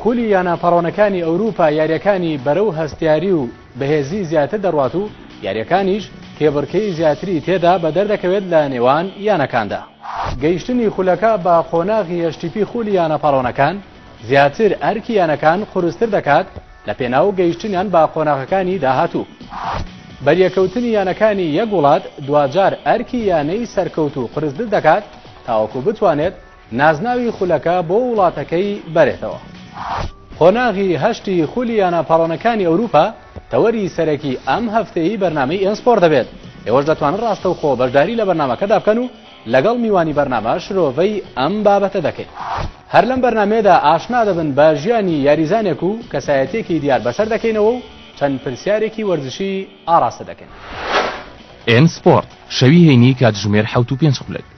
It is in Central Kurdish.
خولی یانەپەڕۆنەکانی ئەوروپا یاریەکانی بەرەو هەستیاری و بەهێزی زیاتر دەڕوات و یاریەکانیش کێبڕکەی زیاتری تێدا بە دەردەکەوێت لە نێوان یانەکاندا. گەیشتنی خولەکە بە قۆناغی هەشتیپی خولی یانەپەڕۆنەکان زیاتر ئەرکی یانەکان قورستر دەکات لە پێناو گەیشتنیان بە قۆناغەکانی داهاتوو. بەریەکەوتنی یانەکانی یەک وڵات دوجار ئەرکی یانەی سەرکەوت و قورستر دەکات تاوەکو بتوانێت نازناوی خولەکە بۆ وڵاتەکەی بەرێتەوە. قۆناغی هەشتی خولی یانەپەڕۆنەکانی ئەوروپا تەوەری سەرەکی ئەم هەفتەیە بەرنامەی ئینسپۆرت دەبێت. ئێوەش دەتوانن ڕاستەوخۆ بەشداری لە بەرنامەکەدا بکەن و لەگەڵ میوانی بەرنامە شرۆڤەی ئەم بابەتە دەکەین. هەر لەم بەرنامەیەدا ئاشنا دەبن بە ژیانی یاریزانێک و کەسایەتێکی دیار بەسەر دەکەینەوە و چەند پرسیارێکی وەرزشی ئاراستە دەکەین. ئینسپۆرت شەوی هەینی کاتژمێر 7:05